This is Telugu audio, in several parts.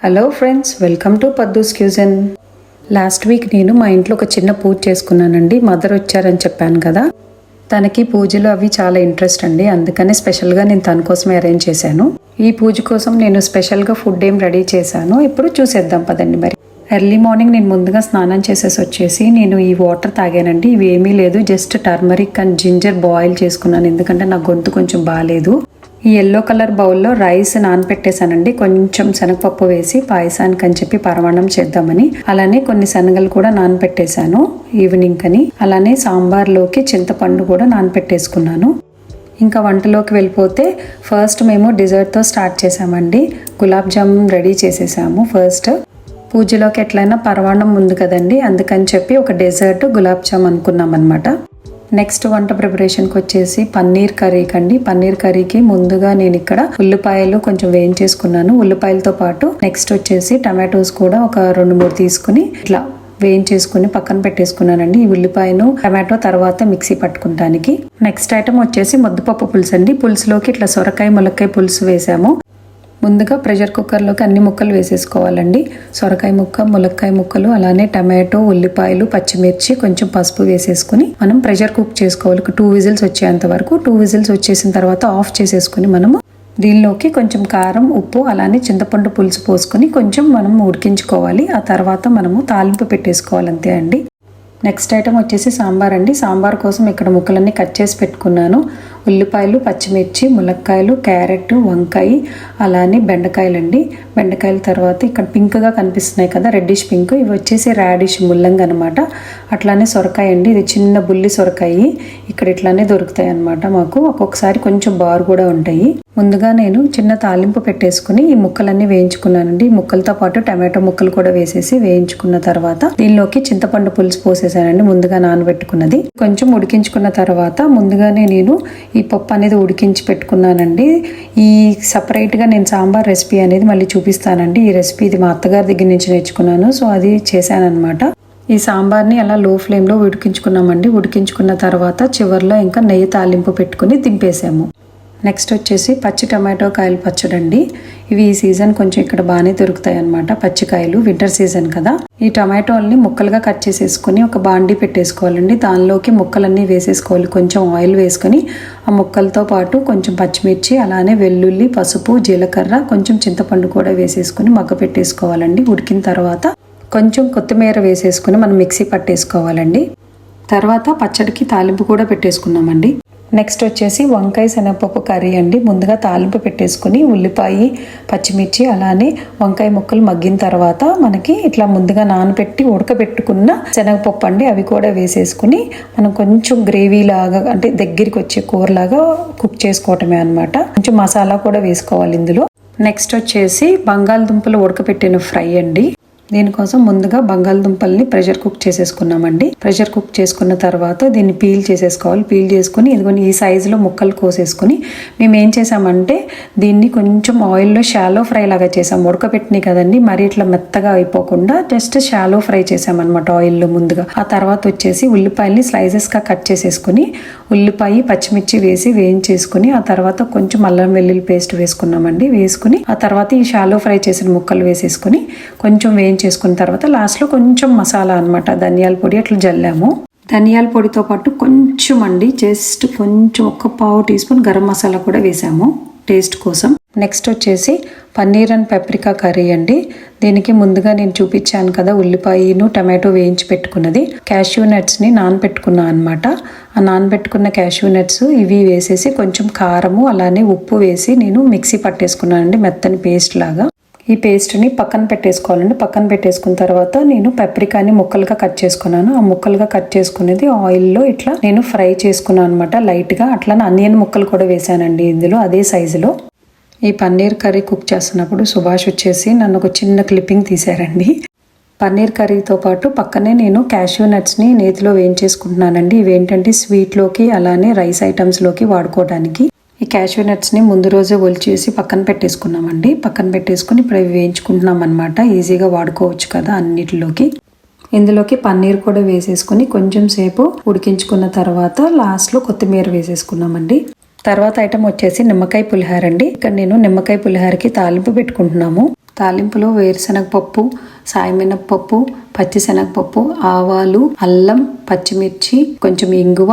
Hello friends, welcome to Paddu's cuisine. Last week నేను మా ఇంట్లో ఒక చిన్న పూజ చేసుకున్నానండి. మదర్ వచ్చారని చెప్పాను కదా, తనకి పూజలు అవి చాలా ఇంట్రెస్ట్ అండి. అందుకనే స్పెషల్గా నేను తన కోసమే అరేంజ్ చేశాను. ఈ పూజ కోసం నేను స్పెషల్గా ఫుడ్ ఏం రెడీ చేశాను, ఇప్పుడు చూసేద్దాం పదండి. మరి ఎర్లీ మార్నింగ్ నేను ముందుగా స్నానం చేసేసి వచ్చేసి నేను ఈ వాటర్ తాగానండి. ఇవి ఏమీ లేదు, just turmeric and ginger boil చేసుకున్నాను, ఎందుకంటే నా గొంతు కొంచెం బాగాలేదు. ఈ ఎల్లో కలర్ బౌల్లో రైస్ నానపెట్టేశానండి. కొంచెం శనగపప్పు వేసి పాయసానికి అని చెప్పి పరమాణం చేద్దామని. అలానే కొన్ని శనగలు కూడా నానపెట్టేశాను ఈవినింగ్ అని. అలానే సాంబార్లోకి చింతపండు కూడా నానపెట్టేసుకున్నాను. ఇంకా వంటలోకి వెళ్ళిపోతే ఫస్ట్ మేము డిజర్ట్తో స్టార్ట్ చేసామండి. గులాబ్ జామున్ రెడీ చేసేసాము. ఫస్ట్ పూజలోకి ఎట్లయినా పరమాణం ఉంది కదండి, అందుకని చెప్పి ఒక డెజర్ట్ గులాబ్ జామ్ అనుకున్నాం అనమాట. నెక్స్ట్ వంట ప్రిపరేషన్కి వచ్చేసి పన్నీర్ కర్రీకి అండి. పన్నీర్ కర్రీకి ముందుగా నేను ఇక్కడ ఉల్లిపాయలు కొంచెం వేయించేసుకున్నాను. ఉల్లిపాయలతో పాటు నెక్స్ట్ వచ్చేసి టమాటోస్ కూడా ఒక 2-3 తీసుకుని ఇట్లా వేయించేసుకుని పక్కన పెట్టేసుకున్నానండి. ఈ ఉల్లిపాయను టమాటో తర్వాత మిక్సీ పట్టుకుంటానికి. నెక్స్ట్ ఐటమ్ వచ్చేసి ముద్దపప్పు పులుసు అండి. పులుసులోకి ఇట్లా సొరకాయ ములక్కాయ పులుసు వేసాము. ముందుగా ప్రెషర్ కుక్కర్లోకి అన్ని ముక్కలు వేసేసుకోవాలండి. సొరకాయ ముక్క, ములక్కాయ ముక్కలు, అలానే టమాటో, ఉల్లిపాయలు, పచ్చిమిర్చి, కొంచెం పసుపు వేసేసుకుని మనం ప్రెషర్ కుక్ చేసుకోవాలి. 2 విజిల్స్ వచ్చేంత వరకు. 2 విజిల్స్ వచ్చేసిన తర్వాత ఆఫ్ చేసేసుకుని మనము దీనిలోకి కొంచెం కారం, ఉప్పు, అలానే చింతపండు పులుసు పోసుకొని కొంచెం మనం ఉడికించుకోవాలి. ఆ తర్వాత మనము తాలింపు పెట్టేసుకోవాలి, అంతే అండి. నెక్స్ట్ ఐటమ్ వచ్చేసి సాంబార్ అండి. సాంబార్ కోసం ఇక్కడ ముక్కలన్నీ కట్ చేసి పెట్టుకున్నాను. ఉల్లిపాయలు, పచ్చిమిర్చి, ములక్కాయలు, క్యారెట్, వంకాయ, అలానే బెండకాయలు అండి. బెండకాయల తర్వాత ఇక్కడ పింక్గా కనిపిస్తున్నాయి కదా, రెడ్డిష్ పింక్, ఇవి వచ్చేసి రాడిష్ ముల్లంగి అనమాట. అట్లానే సొరకాయ అండి, ఇది చిన్న బుల్లి సొరకాయ. ఇక్కడ ఇట్లానే దొరుకుతాయి అనమాట మాకు. ఒక్కొక్కసారి కొంచెం బారు కూడా ఉంటాయి. ముందుగా నేను చిన్న తాలింపు పెట్టేసుకుని ఈ ముక్కలన్నీ వేయించుకున్నానండి. ముక్కలతో పాటు టమాటో ముక్కలు కూడా వేసేసి వేయించుకున్న తర్వాత దీనిలోకి చింతపండు పులుసు పోసేసానండి, ముందుగా నానబెట్టుకున్నది. కొంచెం ఉడికించుకున్న తర్వాత ముందుగానే నేను ఈ పప్పు అనేది ఉడికించి పెట్టుకున్నానండి. ఈ సపరేట్గా నేను సాంబార్ రెసిపీ అనేది మళ్ళీ చూపిస్తానండి. ఈ రెసిపీ ఇది మా అత్తగారి దగ్గర నుంచి నేర్చుకున్నాను, సో అది చేశానమాట. ఈ సాంబార్ని అలా లో ఫ్లేమ్లో ఉడికించుకున్నామండి. ఉడికించుకున్న తర్వాత చివరిలో ఇంకా నెయ్యి తాలింపు పెట్టుకుని దింపేసాము. నెక్స్ట్ వచ్చేసి పచ్చి టమాటో కాయలు పచ్చడండి. ఇవి ఈ సీజన్ కొంచెం ఇక్కడ బాగానే దొరుకుతాయి అనమాట, పచ్చికాయలు, వింటర్ సీజన్ కదా. ఈ టమాటోల్ని ముక్కలుగా కట్ చేసేసుకుని ఒక బాండీ పెట్టేసుకోవాలండి. దానిలోకి ముక్కలన్నీ వేసేసుకోవాలి. కొంచెం ఆయిల్ వేసుకొని ఆ ముక్కలతో పాటు కొంచెం పచ్చిమిర్చి, అలానే వెల్లుల్లి, పసుపు, జీలకర్ర, కొంచెం చింతపండు కూడా వేసేసుకుని మగ్గ పెట్టేసుకోవాలండి. ఉడికిన తర్వాత కొంచెం కొత్తిమీర వేసేసుకుని మనం మిక్సీ పట్టేసుకోవాలండి. తర్వాత పచ్చడికి తాలింపు కూడా పెట్టేసుకున్నామండి. నెక్స్ట్ వచ్చేసి వంకాయ శనగపప్పు కర్రీ అండి. ముందుగా తాలింపు పెట్టేసుకుని ఉల్లిపాయ, పచ్చిమిర్చి, అలానే వంకాయ ముక్కలు మగ్గిన తర్వాత మనకి ఇట్లా ముందుగా నానబెట్టి ఉడకబెట్టుకున్న శనగపప్పు అండి, అవి కూడా వేసేసుకుని మనం కొంచెం గ్రేవీ లాగా, అంటే దగ్గరికి వచ్చే కూరలాగా కుక్ చేసుకోవటమే అనమాట. కొంచెం మసాలా కూడా వేసుకోవాలి ఇందులో. నెక్స్ట్ వచ్చేసి బంగాళదుంపలు ఉడకబెట్టిన ఫ్రై అండి. దీనికోసం ముందుగా బంగాళదుంపల్ని ప్రెషర్ కుక్ చేసేసుకున్నామండి. ప్రెషర్ కుక్ చేసుకున్న తర్వాత దీన్ని పీల్ చేసేసుకోవాలి. పీల్ చేసుకుని ఇదిగోని ఈ సైజులో ముక్కలు కోసేసుకుని మేము ఏం చేసామంటే దీన్ని కొంచెం ఆయిల్లో షాలో ఫ్రై లాగా చేసాం. ఉడకబెట్టినాయి కదండి, మరి ఇట్లా మెత్తగా అయిపోకుండా జస్ట్ షాలో ఫ్రై చేసామన్నమాట ఆయిల్లో ముందుగా. ఆ తర్వాత వచ్చేసి ఉల్లిపాయల్ని స్లైసెస్గా కట్ చేసేసుకుని ఉల్లిపాయ, పచ్చిమిర్చి వేసి వేయించేసుకుని ఆ తర్వాత కొంచెం అల్లం వెల్లుల్లి పేస్ట్ వేసుకున్నామండి. వేసుకుని ఆ తర్వాత ఈ షాలో ఫ్రై చేసిన ముక్కలు వేసేసుకుని కొంచెం చేసుకున్న తర్వాత లాస్ట్లో కొంచెం మసాలా అనమాట, ధనియాల పొడి అట్లా జల్లాము. ధనియాల పొడితో పాటు కొంచెం అండి, జస్ట్ కొంచెం 1 పావు టీ స్పూన్ గరం మసాలా కూడా వేసాము టేస్ట్ కోసం. నెక్స్ట్ వచ్చేసి పన్నీర్ అండ్ పెప్రికా కర్రీ అండి. దీనికి ముందుగా నేను చూపించాను కదా ఉల్లిపాయను టమాటో వేయించి పెట్టుకున్నది. క్యాష్యూ నట్స్ని నానబెట్టుకున్నాను అనమాట. ఆ నానబెట్టుకున్న క్యాష్యూ నట్స్ ఇవి వేసేసి కొంచెం కారము, అలానే ఉప్పు వేసి నేను మిక్సీ పట్టేసుకున్నానండి, మెత్తని పేస్ట్ లాగా. ఈ పేస్ట్ని పక్కన పెట్టేసుకోవాలండి. పక్కన పెట్టేసుకున్న తర్వాత నేను పెప్రికాని ముక్కలుగా కట్ చేసుకున్నాను. ఆ ముక్కలుగా కట్ చేసుకునేది ఆయిల్లో ఇట్లా నేను ఫ్రై చేసుకున్నాను అనమాట లైట్గా. అట్లానే ఆనియన్ ముక్కలు కూడా వేసానండి ఇందులో అదే సైజులో. ఈ పన్నీర్ కర్రీ కుక్ చేస్తున్నప్పుడు సుభాష్ వచ్చేసి నన్ను ఒక చిన్న క్లిప్పింగ్ తీశారండి. పన్నీర్ కర్రీతో పాటు పక్కనే నేను క్యాష్యూ నట్స్ని నేతిలో వేయించేసుకుంటున్నానండి. ఇవేంటంటే స్వీట్లోకి అలానే రైస్ ఐటమ్స్లోకి వాడుకోవడానికి. ఈ క్యాష్యూ నట్స్ని ముందు రోజే ఒలిచేసి పక్కన పెట్టేసుకున్నామండి. పక్కన పెట్టేసుకుని ఇప్పుడు అవి వేయించుకుంటున్నాం అనమాట. ఈజీగా వాడుకోవచ్చు కదా అన్నిటిలోకి. ఇందులోకి పన్నీర్ కూడా వేసేసుకుని కొంచెం సేపు ఉడికించుకున్న తర్వాత లాస్ట్లో కొత్తిమీర వేసేసుకున్నామండి. తర్వాత ఐటమ్ వచ్చేసి నిమ్మకాయ పులిహార అండి. ఇక్కడ నేను నిమ్మకాయ పులిహారకి తాలింపు పెట్టుకుంటున్నాము. తాలింపులో వేరుశనగపప్పు, సాయమినపప్పు, పచ్చిశనగపప్పు, ఆవాలు, అల్లం, పచ్చిమిర్చి, కొంచెం ఇంగువ,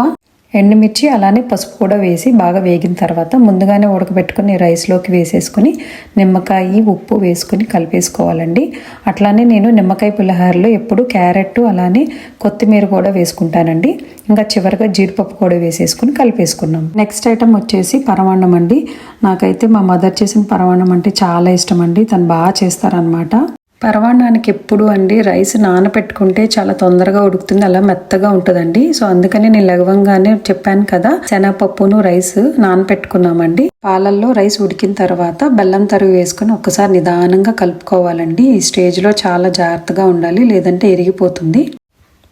ఎండుమిర్చి, అలానే పసుపు కూడా వేసి బాగా వేగిన తర్వాత ముందుగానే ఉడకబెట్టుకుని రైస్లోకి వేసేసుకుని నిమ్మకాయ, ఉప్పు వేసుకుని కలిపేసుకోవాలండి. అట్లానే నేను నిమ్మకాయ పులిహారలో ఎప్పుడు క్యారెట్ అలానే కొత్తిమీర కూడా వేసుకుంటానండి. ఇంకా చివరిగా జీడిపప్పు కూడా వేసేసుకుని కలిపేసుకున్నాం. నెక్స్ట్ ఐటమ్ వచ్చేసి పరమాన్నం అండి. నాకైతే మా మదర్ చేసిన పరమాన్నం అంటే చాలా ఇష్టం అండి. తను బాగా చేస్తారనమాట. పరమాన్నానికి ఎప్పుడు అండి రైస్ నానబెట్టుకుంటే చాలా తొందరగా ఉడుకుతుంది, అలా మెత్తగా ఉంటుందండి. సో అందుకని నేను లగవంగానే చెప్పాను కదా, శనగపప్పును రైస్ నానబెట్టుకున్నామండి. పాలల్లో రైస్ ఉడికిన తర్వాత బెల్లం తరుగు వేసుకుని ఒక్కసారి నిదానంగా కలుపుకోవాలండి. ఈ స్టేజ్లో చాలా జాగ్రత్తగా ఉండాలి, లేదంటే ఇరిగిపోతుంది.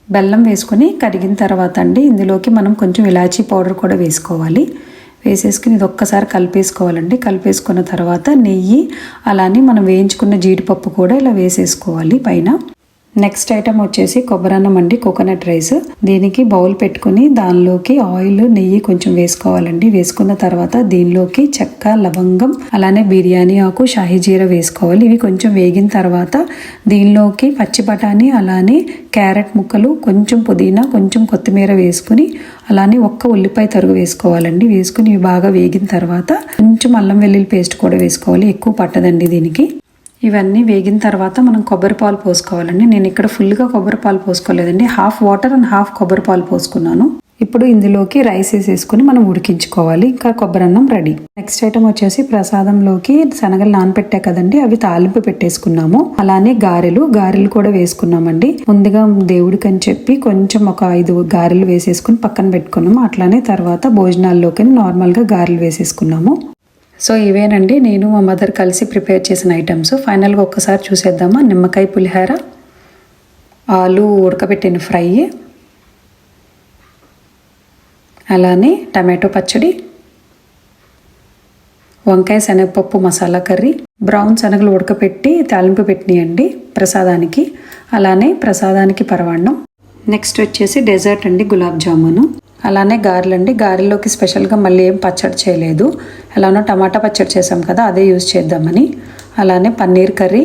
బెల్లం వేసుకుని కరిగిన తర్వాత అండి ఇందులోకి మనం కొంచెం ఇలాచీ పౌడర్ కూడా వేసుకోవాలి. వేసేసుకుని ఇది ఒక్కసారి కలిపేసుకోవాలండి. కలిపేసుకున్న తర్వాత నెయ్యి, అలానే మనం వేయించుకున్న జీడిపప్పు కూడా ఇలా వేసేసుకోవాలి పైన. నెక్స్ట్ ఐటమ్ వచ్చేసి కొబ్బరన్నం అండి, కోకోనట్ రైస్. దీనికి బౌల్ పెట్టుకుని దానిలోకి ఆయిల్, నెయ్యి కొంచెం వేసుకోవాలండి. వేసుకున్న తర్వాత దీనిలోకి చెక్క, లవంగం, అలానే బిర్యానీ ఆకు, షాహీ జీరా వేసుకోవాలి. ఇవి కొంచెం వేగిన తర్వాత దీనిలోకి పచ్చి బఠానీ, అలానే క్యారెట్ ముక్కలు, కొంచెం పుదీనా, కొంచెం కొత్తిమీర వేసుకుని అలానే ఒక్క ఉల్లిపాయ తరుగు వేసుకోవాలండి. వేసుకుని ఇవి బాగా వేగిన తర్వాత కొంచెం అల్లం వెల్లుల్లి పేస్ట్ కూడా వేసుకోవాలి. ఎక్కువ పట్టదండి దీనికి. ఇవన్నీ వేగిన తర్వాత మనం కొబ్బరి పాలు పోసుకోవాలండి. నేను ఇక్కడ ఫుల్గా కొబ్బరి పాలు పోసుకోలేదండి, హాఫ్ వాటర్ అండ్ హాఫ్ కొబ్బరి పాలు పోసుకున్నాను. ఇప్పుడు ఇందులోకి రైస్ వేసేసుకుని మనం ఉడికించుకోవాలి. ఇంకా కొబ్బరన్నం రెడీ. నెక్స్ట్ ఐటమ్ వచ్చేసి ప్రసాదంలోకి శనగలు నానబెట్టా కదండి, అవి తాలింపు పెట్టేసుకున్నాము. అలానే గారెలు కూడా వేసుకున్నామండి. ముందుగా దేవుడికి అని చెప్పి కొంచెం ఒక 5 గారెలు వేసేసుకుని పక్కన పెట్టుకున్నాము. అట్లానే తర్వాత భోజనాల్లోకి నార్మల్గా గారెలు వేసేసుకున్నాము. సో ఇవేనండి నేను మా మదర్ కలిసి ప్రిపేర్ చేసిన ఐటమ్స్. ఫైనల్గా ఒక్కసారి చూసేద్దామా. నిమ్మకాయ పులిహార, ఆలు ఉడకబెట్టిన ఫ్రై, అలానే టమాటో పచ్చడి, వంకాయ శనగపప్పు మసాలా కర్రీ, బ్రౌన్ శనగలు ఉడకపెట్టి తాలింపు పెట్టినాయండి ప్రసాదానికి. అలానే ప్రసాదానికి పరవాన్నం. నెక్స్ట్ వచ్చేసి డెజర్ట్ అండి, గులాబ్ జామును. అలానే గారెలు అండి. గారెల్లోకి స్పెషల్గా మళ్ళీ ఏం పచ్చడి చేయలేదు, ఎలానో టమాటా పచ్చడి చేసాం కదా అదే యూజ్ చేద్దామని. అలానే పన్నీర్ కర్రీ,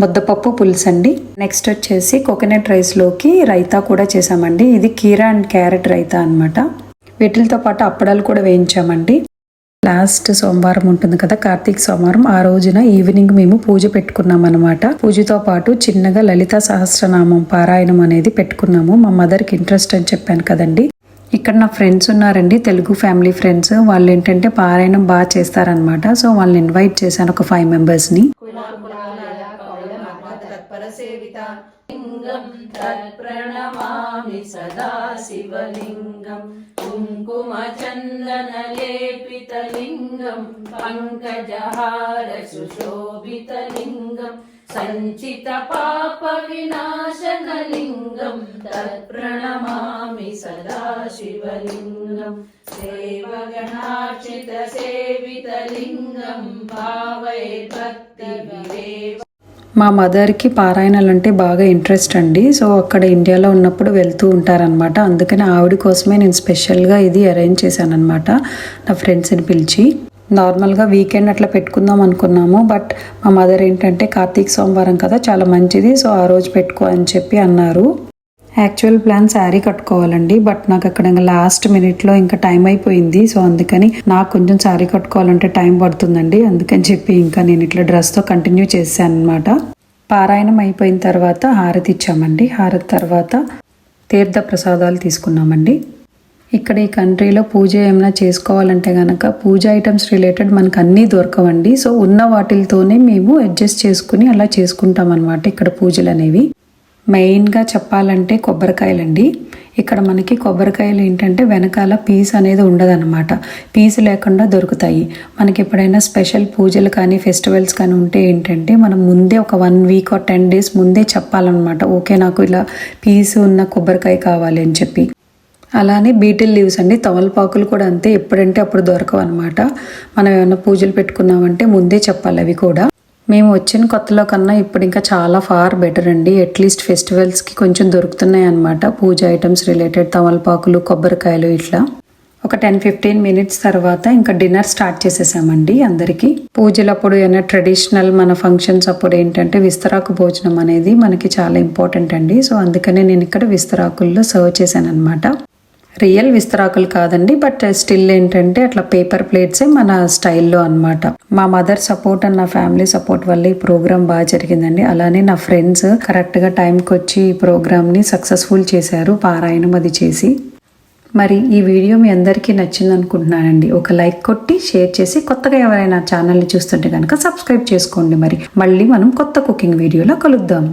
ముద్దపప్పు పులుసు అండి. నెక్స్ట్ వచ్చేసి కోకోనట్ రైస్లోకి రైతా కూడా చేసామండి. ఇది కీరా అండ్ క్యారెట్ రైతా అనమాట. వీటితో పాటు అప్పడాలు కూడా వేయించామండి. లాస్ట్ సోమవారం ఉంటుంది కదా, కార్తీక సోమవారం, ఆ రోజున ఈవినింగ్ మేము పూజ పెట్టుకున్నాం అనమాట. పూజతో పాటు చిన్నగా లలితా సహస్రనామం పారాయణం అనేది పెట్టుకున్నాము. మా మదర్కి ఇంట్రెస్ట్ అని చెప్పాను కదండి. ఇక్కడ నా ఫ్రెండ్స్ ఉన్నారండి, తెలుగు ఫ్యామిలీ ఫ్రెండ్స్. వాళ్ళు ఏంటంటే పారాయణం బాగా చేస్తారనమాట. సో వాళ్ళని ఇన్వైట్ చేశాను, ఒక 5 మెంబర్స్ని. ప్రణమామి సదా శివలింగం కుంకుమచందనలేపితలింగం పంకజహార సుశోభితలింగం సంచిత పాప వినాశనలింగం తత్ప్రణమామి సదా శివలింగం దేవగణార్చిత సేవితలింగం భావే భక్తి వివేక. మా మదర్కి పారాయణాలు అంటే బాగా ఇంట్రెస్ట్ అండి. సో అక్కడ ఇండియాలో ఉన్నప్పుడు వెళ్తూ ఉంటారనమాట. అందుకని ఆవిడ కోసమే నేను స్పెషల్గా ఇది అరేంజ్ చేశాను అనమాట, నా ఫ్రెండ్స్ని పిలిచి. నార్మల్గా వీకెండ్ అట్లా పెట్టుకుందాం అనుకున్నాము. బట్ మా మదర్ ఏంటంటే కార్తీక సోమవారం కదా చాలా మంచిది, సో ఆ రోజు పెట్టుకో అని చెప్పి అన్నారు. యాక్చువల్ ప్లాన్ శారీ కట్టుకోవాలండి, బట్ నాకు అక్కడ లాస్ట్ మినిట్లో ఇంకా టైం అయిపోయింది. సో అందుకని నాకు కొంచెం శారీ కట్టుకోవాలంటే టైం పడుతుందండి. అందుకని చెప్పి ఇంకా నేను ఇట్లా డ్రెస్తో కంటిన్యూ చేశాను అనమాట. పారాయణం అయిపోయిన తర్వాత హారతి ఇచ్చామండి. హారతి తర్వాత తీర్థ ప్రసాదాలు తీసుకున్నామండి. ఇక్కడ ఈ కంట్రీలో పూజ ఏమైనా చేసుకోవాలంటే కనుక పూజ ఐటమ్స్ రిలేటెడ్ మనకు అన్నీ దొరకవండి. సో ఉన్న వాటితోనే మేము అడ్జస్ట్ చేసుకుని అలా చేసుకుంటాం అనమాట ఇక్కడ పూజలు అనేవి. మెయిన్గా చెప్పాలంటే కొబ్బరికాయలండి. ఇక్కడ మనకి కొబ్బరికాయలు ఏంటంటే వెనకాల పీస్ అనేది ఉండదన్నమాట, పీస్ లేకుండా దొరుకుతాయి. మనకి ఎప్పుడైనా స్పెషల్ పూజలు కానీ ఫెస్టివల్స్ కానీ ఉంటే ఏంటంటే మనం ముందే ఒక 1 వీక్ ఆర్ 10 డేస్ ముందే చెప్పాలన్నమాట, ఓకే నాకు ఇలా పీస్ ఉన్న కొబ్బరికాయ కావాలి అని చెప్పి. అలానే బీటిల్ లీవ్స్ అండి, తమలపాకులు కూడా అంతే, ఎప్పుడంటే అప్పుడు దొరకవు అనమాట. మనం ఏమైనా పూజలు పెట్టుకున్నామంటే ముందే చెప్పాలి అవి కూడా. మేము వచ్చిన కొత్తలో కన్నా ఇప్పుడు ఇంకా చాలా ఫార్ బెటర్ అండి. అట్లీస్ట్ ఫెస్టివల్స్కి కొంచెం దొరుకుతున్నాయి అనమాట పూజ ఐటమ్స్ రిలేటెడ్, తమలపాకులు, కొబ్బరికాయలు ఇట్లా. ఒక 10-15 మినిట్స్ తర్వాత ఇంకా డిన్నర్ స్టార్ట్ చేసేసామండి అందరికి. పూజలప్పుడు ఏమైనా ట్రెడిషనల్ మన ఫంక్షన్స్ అప్పుడు ఏంటంటే విస్తరాకు భోజనం అనేది మనకి చాలా ఇంపార్టెంట్ అండి. సో అందుకనే నేను ఇక్కడ విస్తరాకుల్లో సర్వ్ చేశాను అనమాట. రియల్ విస్తరాకులు కాదండి, బట్ స్టిల్ ఏంటంటే అట్లా పేపర్ ప్లేట్సే మన స్టైల్లో అన్నమాట. మా మదర్ సపోర్ట్ అండ్ నా ఫ్యామిలీ సపోర్ట్ వల్ల ఈ ప్రోగ్రామ్ బాగా జరిగిందండి. అలానే నా ఫ్రెండ్స్ కరెక్ట్గా టైంకి వచ్చి ఈ ప్రోగ్రామ్ని సక్సెస్ఫుల్ చేశారు, పారాయణం అది చేసి. మరి ఈ వీడియో మీ అందరికీ నచ్చింది అనుకుంటున్నానండి. ఒక లైక్ కొట్టి షేర్ చేసి కొత్తగా ఎవరైనా ఛానల్ని చూస్తుంటే కనుక సబ్స్క్రైబ్ చేసుకోండి. మరి మళ్ళీ మనం కొత్త కుకింగ్ వీడియోలో కలుద్దాం.